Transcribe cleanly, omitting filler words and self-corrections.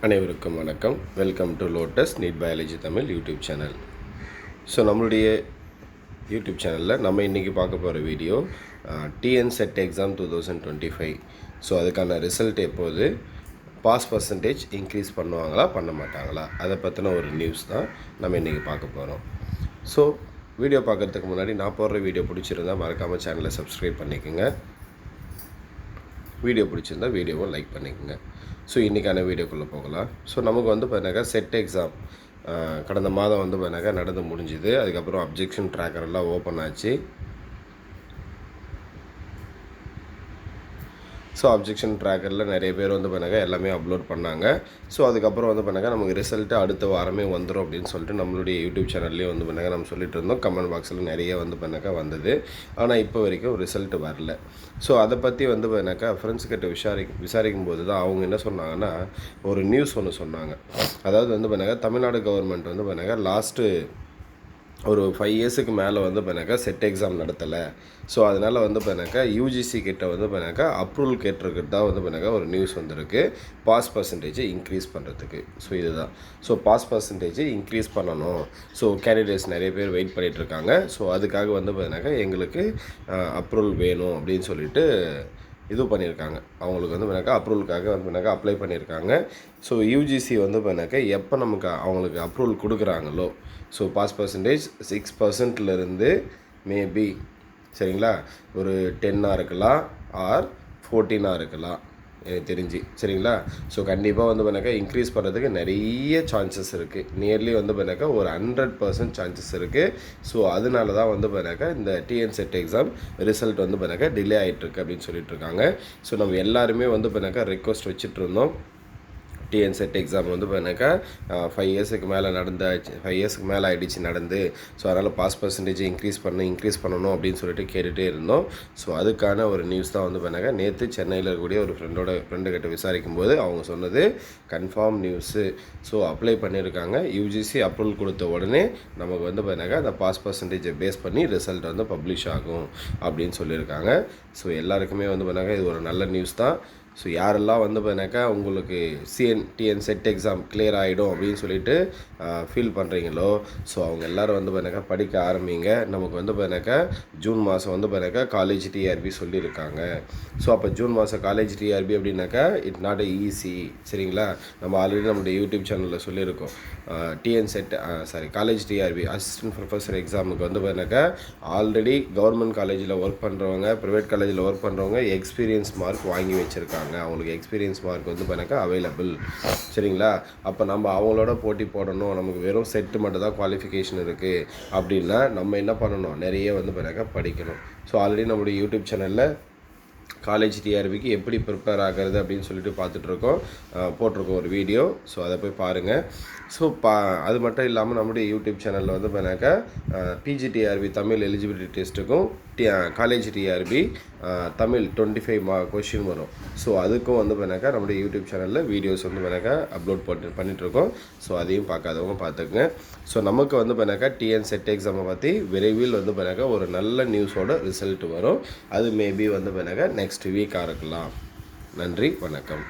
அனைவருக்கும் வணக்கம். Welcome to Lotus NEET biology Tamil YouTube channel. So நம்மளுடைய யூடியூப் சேனலில் நம்ம இன்றைக்கி பார்க்க போகிற video TN SET exam 2025. So அதுக்கான ரிசல்ட் எப்போது, பாஸ் பர்சன்டேஜ் இன்க்ரீஸ் பண்ணுவாங்களா பண்ண மாட்டாங்களா, அதை பற்றின ஒரு நியூஸ் தான் நம்ம இன்றைக்கி பார்க்க போகிறோம். ஸோ வீடியோ பார்க்குறதுக்கு முன்னாடி நான் போடுற வீடியோ பிடிச்சிருந்தால் மறக்காமல் சேனலை சப்ஸ்கிரைப் பண்ணிக்கோங்க. வீடியோ பிடிச்சிருந்தா வீடியோவை லைக் பண்ணிக்கோங்க. ஸோ இன்றைக்கான வீடியோக்குள்ளே போகலாம். ஸோ நமக்கு வந்து பார்த்தினாக்கா செட் எக்ஸாம் கடந்த மாதம் வந்து பார்த்தினாக்கா நடந்து முடிஞ்சுது. அதுக்கப்புறம் அப்ஜெக்ஷன் ட்ராக்கர் எல்லாம் ஓப்பன் ஆச்சு. ஸோ அப்ஜெக்ஷன் ட்ராக்கரில் நிறைய பேர் வந்து பண்ணாங்க, எல்லாமே அப்லோட் பண்ணாங்க. ஸோ அதுக்கப்புறம் வந்து பண்ணாங்க நமக்கு ரிசல்ட்டு அடுத்த வாரமே வந்துடும் அப்படின்னு சொல்லிட்டு நம்மளுடைய யூடியூப் சேனல்லேயே வந்து பண்ணாங்க நம்ம சொல்லிட்டு இருந்தோம். கமெண்ட் பாக்ஸில் நிறைய வந்து பண்ணாக்கா வந்தது. ஆனால் இப்போ வரைக்கும் ரிசல்ட்டு வரல. ஸோ அதை பற்றி வந்து பண்ணாக்கா ஃப்ரெண்ட்ஸ் கிட்ட விசாரிக்கும் போது தான் அவங்க என்ன சொன்னாங்கன்னா, ஒரு நியூஸ் ஒன்று சொன்னாங்க. அதாவது வந்து பண்ணாங்க தமிழ்நாடு கவர்மெண்ட் வந்து பண்ணாங்க லாஸ்ட்டு ஒரு 5 இயர்ஸுக்கு மேலே வந்து பண்ணாக்கா செட் எக்ஸாம் நடத்தலை. ஸோ அதனால் வந்து பண்ணாக்கா யூஜிசி கிட்ட வந்து பண்ணாக்கா அப்ரூவல் கேட்டிருக்கிறது தான் வந்து பண்ணாக்கா ஒரு நியூஸ் வந்திருக்கு, பாஸ் பர்சன்டேஜை இன்க்ரீஸ் பண்ணுறதுக்கு. ஸோ இதுதான். ஸோ பாஸ் பர்சன்டேஜை இன்க்ரீஸ் பண்ணணும். ஸோ கேண்டிடேட்ஸ் நிறைய பேர் வெயிட் பண்ணிகிட்ருக்காங்க. ஸோ அதுக்காக வந்து பண்ணாக்கா எங்களுக்கு அப்ரூவல் வேணும் அப்படின்னு சொல்லிட்டு இது பண்ணியிருக்காங்க. அவங்களுக்கு வந்து பண்ணாக்கா அப்ரூவலுக்காக வந்து பண்ணாக்கா அப்ளை பண்ணியிருக்காங்க. ஸோ யூஜிசி வந்து பண்ணாக்கா எப்போ நமக்கு அவங்களுக்கு அப்ரூவல் கொடுக்குறாங்களோ, ஸோ பாஸ் பர்சன்டேஜ் 6%லேருந்து மேபி சரிங்களா ஒரு 10 இருக்கலாம் ஆர் 14 இருக்கலாம் எனக்கு தெரிஞ்சு சரிங்களா. ஸோ கண்டிப்பாக வந்து பண்ணாக்கா இன்க்ரீஸ் பண்ணுறதுக்கு நிறைய சான்சஸ் இருக்குது. நியர்லி வந்து பண்ணாக்கா ஒரு 100% சான்சஸ் இருக்குது. ஸோ அதனால தான் வந்து பண்ணாக்கா இந்த டிஎன் செட் எக்ஸாம் ரிசல்ட் வந்து பண்ணாக்கா டிலே ஆகிட்டுருக்கு அப்படின்னு சொல்லிட்டு இருக்காங்க. ஸோ நம்ம எல்லாருமே வந்து பண்ணாக்கா ரெக்வஸ்ட் வச்சுட்டு இருந்தோம். டிஎன் செட் எக்ஸாம் வந்து பண்ணாக்கா 5 இயர்ஸுக்கு மேலே 5 இயர்ஸுக்கு மேலே ஆகிடுச்சு நடந்து. ஸோ அதனால் பாஸ் பர்சன்டேஜ் இன்க்ரீஸ் பண்ணணும் அப்படின்னு சொல்லிட்டு கேட்டுகிட்டே இருந்தோம். ஸோ அதுக்கான ஒரு நியூஸ் தான் வந்து பண்ணாக்கா நேற்று சென்னையில் இருக்கக்கூடிய ஒரு ஃப்ரெண்டு கிட்ட விசாரிக்கும் போது அவங்க சொன்னது கன்ஃபார்ம் நியூஸு. ஸோ அப்ளை பண்ணியிருக்காங்க. யூஜிசி அப்ரூவல் கொடுத்த உடனே நமக்கு வந்து பண்ணாக்கா அந்த பாஸ் பர்சன்டேஜை பேஸ் பண்ணி ரிசல்ட் வந்து பப்ளிஷ் ஆகும் அப்படின்னு சொல்லியிருக்காங்க. ஸோ எல்லாருக்குமே வந்து பண்ணாக்கா இது ஒரு நல்ல நியூஸ் தான். ஸோ யாரெல்லாம் வந்து பண்ணாக்கா உங்களுக்கு டிஎன் செட் எக்ஸாம் கிளியர் ஆகிடும் அப்படின்னு சொல்லிட்டு ஃபீல் பண்ணுறீங்களோ, ஸோ அவங்க எல்லோரும் வந்து பண்ணாக்கா படிக்க ஆரம்பிங்க. நமக்கு வந்து பண்ணாக்கா ஜூன் மாதம் வந்து பண்ணாக்கா காலேஜ் டிஆர்பி சொல்லியிருக்காங்க. ஸோ அப்போ ஜூன் மாதம் காலேஜ் டிஆர்பி அப்படின்னாக்கா இட் நாட் ஈஸி சரிங்களா. நம்ம ஆல்ரெடி நம்மளுடைய யூடியூப் சேனலில் சொல்லியிருக்கோம். TN set college TRP assistant professor எக்ஸாமுக்கு வந்து பண்ணாக்கா ஆல்ரெடி கவர்மெண்ட் காலேஜில் ஒர்க் பண்ணுறவங்க, ப்ரைவேட் காலேஜில் ஒர்க் பண்ணுறவங்க எக்ஸ்பீரியன்ஸ் மார்க் வாங்கி வச்சுருக்காங்க. அவங்களுக்கு எக்ஸ்பீரியன்ஸ் மார்க் வந்து பண்ணாக்கா அவைலபிள் சரிங்களா. அப்போ நம்ம அவங்களோட போட்டி போடணும், நமக்கு வெறும் செட்டு மட்டும் தான் குவாலிஃபிகேஷன் இருக்குது அப்படின்னா நம்ம என்ன பண்ணணும், நிறைய வந்து பண்ணாக்கா படிக்கணும். ஸோ ஆல்ரெடி நம்மளுடைய யூடியூப் சேனலில் காலேஜ் டிஆர்பிக்கு எப்படி ப்ரிப்பேர் ஆகிறது அப்படின்னு சொல்லிட்டு போட்டிருக்கோம் ஒரு வீடியோ. ஸோ அதை போய் பாருங்கள். ஸோ அது மட்டும் இல்லாமல் நம்முடைய யூடியூப் சேனலில் வந்து பண்ணாக்கா பிஜிடிஆர்பி தமிழ் எலிஜிபிலிட்டி டெஸ்ட்டுக்கும் காலேஜ் டிஆர்பி தமிழ் 25 கொஷின் வரும். ஸோ அதுக்கும் வந்து பண்ணாக்கா நம்முடைய யூடியூப் சேனலில் வீடியோஸ் வந்து பண்ணாக்கா அப்லோட் பண்ணிகிட்ருக்கோம். ஸோ அதையும் பார்க்காதவங்க பார்த்துக்குங்க. ஸோ நமக்கு வந்து பண்ணாக்கா டிஎன் செட் எக்ஸாமை பற்றி விரைவில் வந்து பண்ணாக்கா ஒரு நல்ல நியூஸோட ரிசல்ட் வரும். அது மேபி வந்து பண்ணாக்கா நெக்ஸ்ட் வீக்காக இருக்கலாம். நன்றி, வணக்கம்.